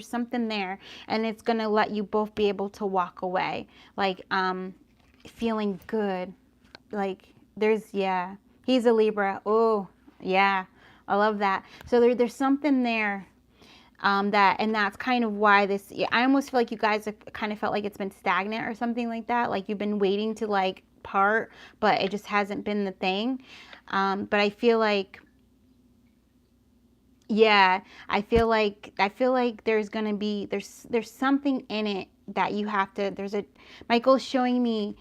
something there, and it's gonna let you both be able to walk away, like feeling good. Like yeah, he's a Libra. Oh yeah, I love that. So there's something there. That's kind of why this, I almost feel like you guys have kind of felt like it's been stagnant or something like that. Like you've been waiting to like part, but it just hasn't been the thing. But I feel like, yeah, I feel like there's going to be, there's something in it that you have to, Michael's showing me,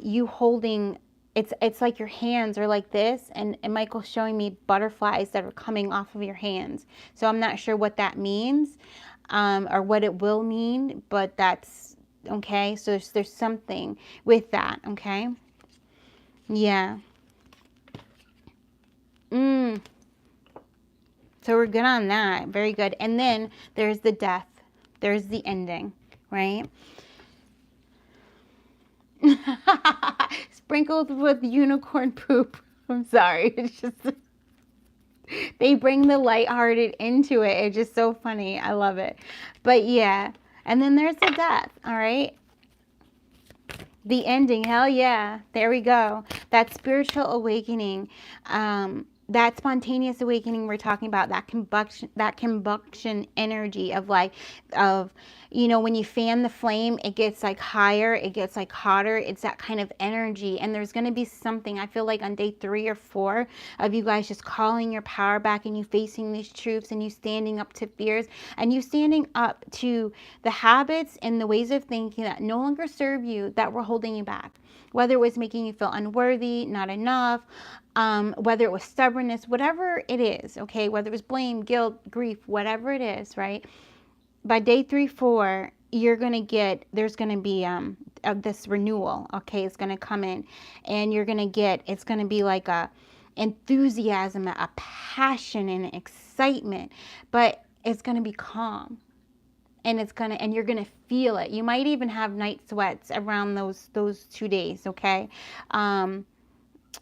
you holding, it's like your hands are like this, and Michael's showing me butterflies that are coming off of your hands. So I'm not sure what that means, or what it will mean, but that's okay. So there's something with that, okay? Yeah. So we're good on that. Very good. And then there's the death. There's the ending, right? Sprinkled with unicorn poop. I'm sorry. It's just, they bring the lighthearted into it. It's just so funny. I love it. But yeah. And then there's the death, all right? The ending. Hell yeah. There we go. That spiritual awakening. That spontaneous awakening we're talking about, that combustion energy of like, when you fan the flame, it gets like higher, it gets like hotter. It's that kind of energy. And there's going to be something, I feel like on day 3 or 4 of you guys just calling your power back, and you facing these truths, and you standing up to fears, and you standing up to the habits and the ways of thinking that no longer serve you, that were holding you back. Whether it was making you feel unworthy, not enough, whether it was stubbornness, whatever it is, okay, whether it was blame, guilt, grief, whatever it is, right? By day 3, 4, there's going to be this renewal, okay? It's going to come in, and it's going to be like a enthusiasm, a passion, and excitement, but it's going to be calm. And you're gonna feel it. You might even have night sweats around those 2 days, okay?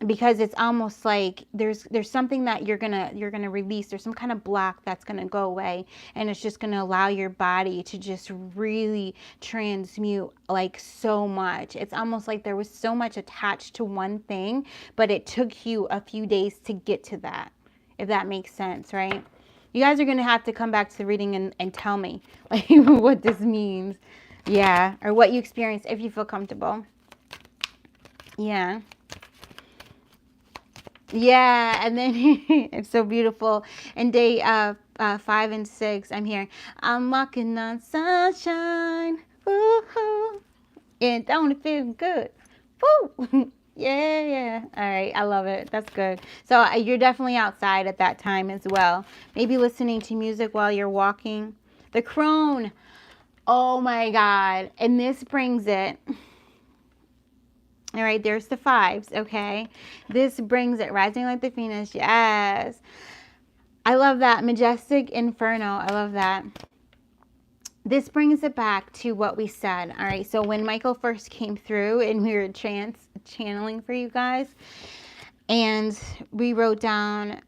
because it's almost like there's something that you're gonna release. There's some kind of block that's gonna go away, and it's just gonna allow your body to just really transmute like so much. It's almost like there was so much attached to one thing, but it took you a few days to get to that, if that makes sense, right? You guys are gonna have to come back to the reading and tell me like what this means. Yeah, or what you experienced if you feel comfortable. Yeah. Yeah, and then it's so beautiful. And day 5 and 6, I'm hearing, I'm walking on sunshine. Woo-hoo. And don't it feel good? Woo! Yeah, yeah. All right, I love it. That's good. So you're definitely outside at that time as well. Maybe listening to music while you're walking. The crone. Oh my God. And this brings it. All right, there's the 5s, okay? This brings it, rising like the Phoenix, yes. I love that, majestic inferno, I love that. This brings it back to what we said, all right? So when Michael first came through and we were channeling for you guys, and we wrote down,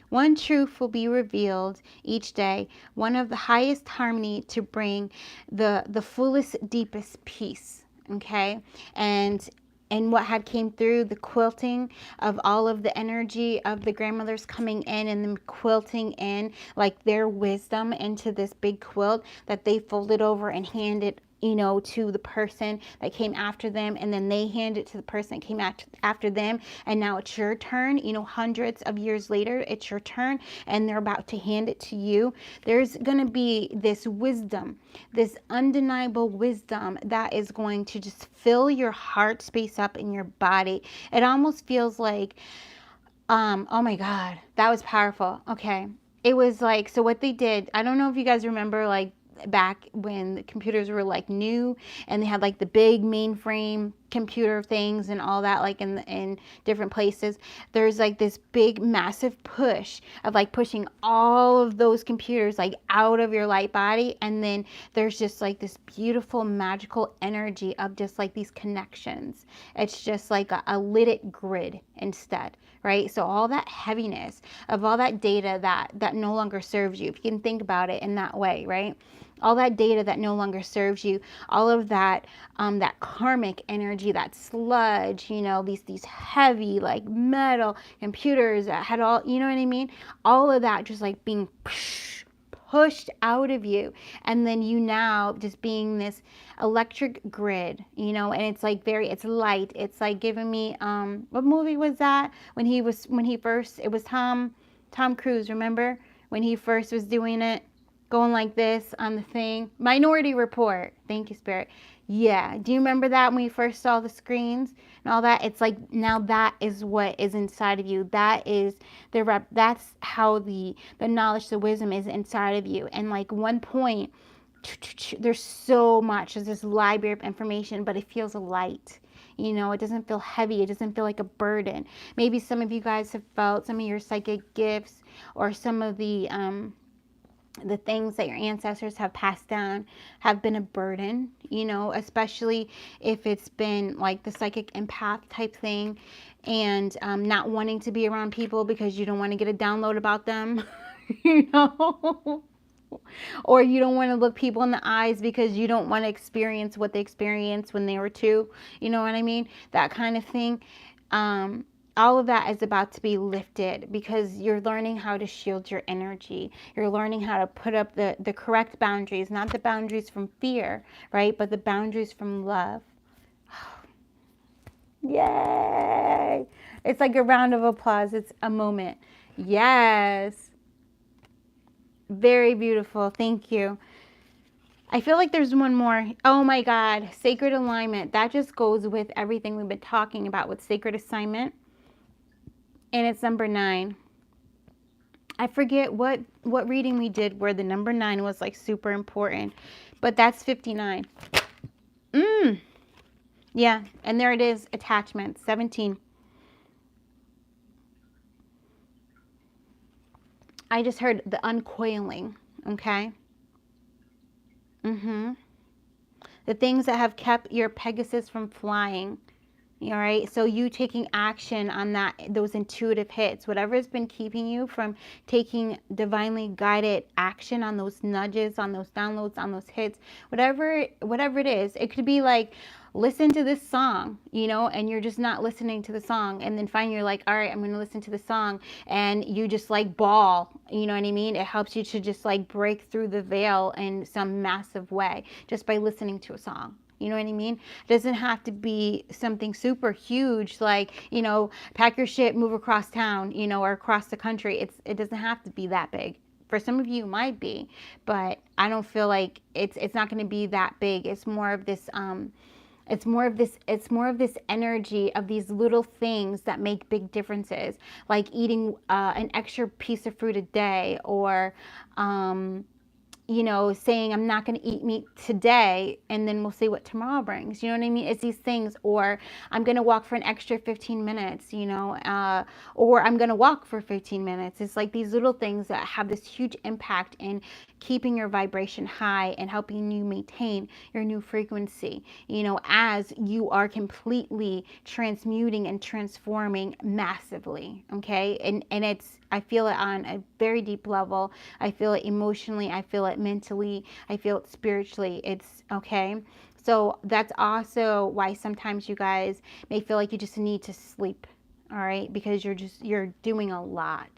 one truth will be revealed each day, one of the highest harmony to bring the fullest, deepest peace. Okay, and what had came through the quilting of all of the energy of the grandmothers coming in and them quilting in like their wisdom into this big quilt that they folded over and handed, you know, to the person that came after them, and then they hand it to the person that came after them, and now it's your turn, you know, hundreds of years later, it's your turn, and they're about to hand it to you. There's going to be this wisdom, this undeniable wisdom that is going to just fill your heart space up in your body. It almost feels like, oh my God, that was powerful. Okay. It was like, so what they did, I don't know if you guys remember, like, back when the computers were like new and they had like the big mainframe computer things and all that, like in different places, there's like this big massive push of like pushing all of those computers like out of your light body, and then there's just like this beautiful magical energy of just like these connections. It's just like a lit grid instead, right? So all that heaviness of all that data that no longer serves you, if you can think about it in that way, right? All that data that no longer serves you, all of that that karmic energy, that sludge, you know, these heavy like metal computers that had all, you know what I mean, all of that just like being pushed out of you, and then you now just being this electric grid, you know, and it's like it's light, it's like giving me what movie was that when he first, it was Tom Cruise, remember when he first was doing it, going like this on the thing, Minority Report, thank you, Spirit. Yeah, do you remember that when we first saw the screens and all that? It's like now that is what is inside of you. That is that's how the knowledge, the wisdom is inside of you. And like one point, there's so much, there's this library of information, but it feels light. You know, it doesn't feel heavy. It doesn't feel like a burden. Maybe some of you guys have felt some of your psychic gifts or some of the things that your ancestors have passed down have been a burden, you know, especially if it's been like the psychic empath type thing, and not wanting to be around people because you don't want to get a download about them, you know, or you don't want to look people in the eyes because you don't want to experience what they experienced when they were 2, you know what I mean? That kind of thing. All of that is about to be lifted because you're learning how to shield your energy. You're learning how to put up the correct boundaries, not the boundaries from fear, right? But the boundaries from love. Yay! It's like a round of applause. It's a moment. Yes. Very beautiful. Thank you. I feel like there's one more. Oh my God. Sacred alignment. That just goes with everything we've been talking about with sacred assignment. And it's number 9. I forget what reading we did where the number 9 was like super important, but that's 59. Yeah, and there it is, attachment, 17. I just heard the uncoiling, okay? The things that have kept your Pegasus from flying, All right, so you taking action on that, those intuitive hits, whatever has been keeping you from taking divinely guided action on those nudges, on those downloads, on those hits, whatever it is. It could be like, listen to this song, you know, and you're just not listening to the song, and then finally you're like, all right, I'm going to listen to the song, and you just like bawl, you know what I mean? It helps you to just like break through the veil in some massive way just by listening to a song. You know what I mean? It doesn't have to be something super huge, like, you know, pack your shit, move across town, you know, or across the country. It doesn't have to be that big. For some of you, it might be, but I don't feel like it's not going to be that big. It's more of this energy of these little things that make big differences, like eating an extra piece of fruit a day, or you know, saying I'm not going to eat meat today, and then we'll see what tomorrow brings. You know what I mean? It's these things. Or I'm going to walk for an extra 15 minutes, you know, or I'm going to walk for 15 minutes. It's like these little things that have this huge impact in keeping your vibration high and helping you maintain your new frequency, you know, as you are completely transmuting and transforming massively. Okay. And it's, I feel it on a very deep level. I feel it emotionally. I feel it mentally. I feel it spiritually. It's okay. So that's also why sometimes you guys may feel like you just need to sleep. All right. Because you're doing a lot.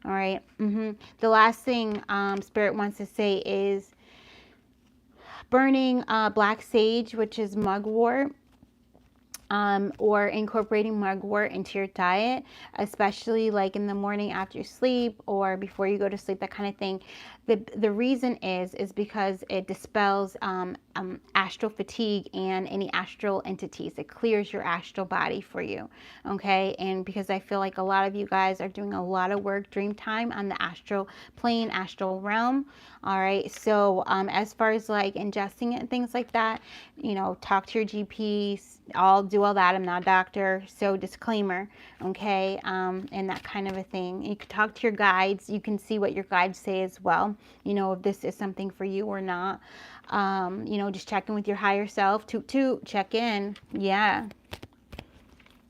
All right. The last thing Spirit wants to say is burning black sage, which is mugwort. Or incorporating mugwort into your diet, especially like in the morning after you sleep or before you go to sleep, that kind of thing. The reason is because it dispels astral fatigue and any astral entities. It clears your astral body for you, okay? And because I feel like a lot of you guys are doing a lot of work dream time on the astral plane, astral realm, all right? So as far as like ingesting it and things like that, you know, talk to your GPs. I'll do all that. I'm not a doctor, so disclaimer, okay? And that kind of a thing. You can talk to your guides. You can see what your guides say as well. You know, if this is something for you or not. You know, just check in with your higher self. Toot toot, check in. Yeah.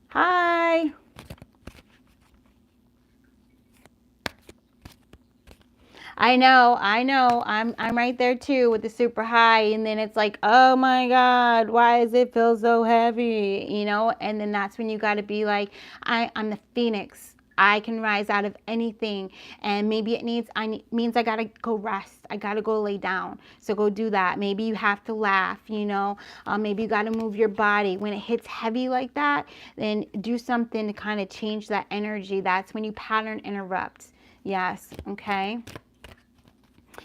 Hi. I know. I'm right there too with the super high, and then it's like, oh my God, why does it feel so heavy? You know, and then that's when you got to be like, I'm the phoenix. I can rise out of anything, and maybe it means I gotta go rest. I gotta go lay down. So go do that. Maybe you have to laugh. You know, maybe you gotta move your body when it hits heavy like that. Then do something to kind of change that energy. That's when you pattern interrupt. Yes. Okay.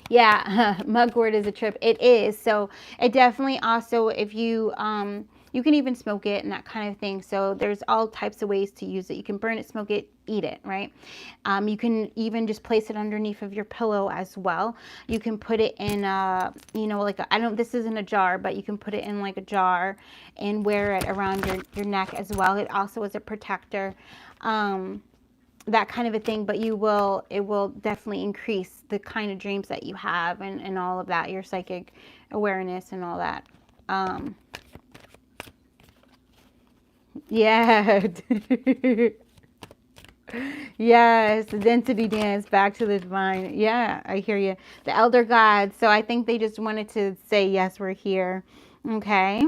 Yeah, mugwort is a trip. It is. So it definitely also, if you, you can even smoke it and that kind of thing. So there's all types of ways to use it. You can burn it, smoke it, eat it, right? You can even just place it underneath of your pillow as well. You can put it in, you know, like, this isn't a jar, but you can put it in like a jar and wear it around your neck as well. It also is a protector. That kind of a thing, but it will definitely increase the kind of dreams that you have and all of that, your psychic awareness and all that. Yeah. Yes, the density dance, back to the divine. Yeah, I hear you. The elder gods. So I think they just wanted to say, yes, we're here. Okay.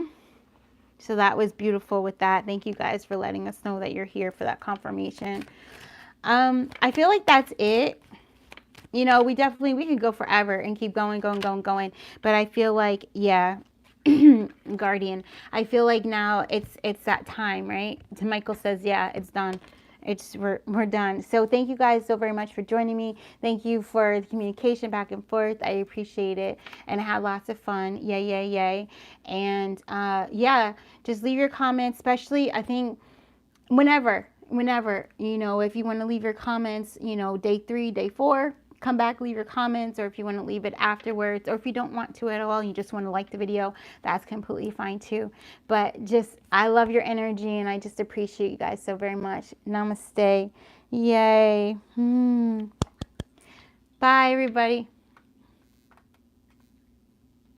So that was beautiful with that. Thank you guys for letting us know that you're here for that confirmation. I feel like that's it. You know, we could go forever and keep going. But I feel like, yeah, guardian, I feel like now it's that time, right? Michael says, yeah, it's done. We're done. So thank you guys so very much for joining me. Thank you for the communication back and forth. I appreciate it. And I had lots of fun. Yay. And yeah, just leave your comments, especially I think whenever, you know, if you want to leave your comments, you know, day 3, day 4, come back, leave your comments, or if you want to leave it afterwards, or if you don't want to at all, you just want to like the video, that's completely fine too. But just, I love your energy, and I just appreciate you guys so very much. Namaste. Yay. Bye, everybody.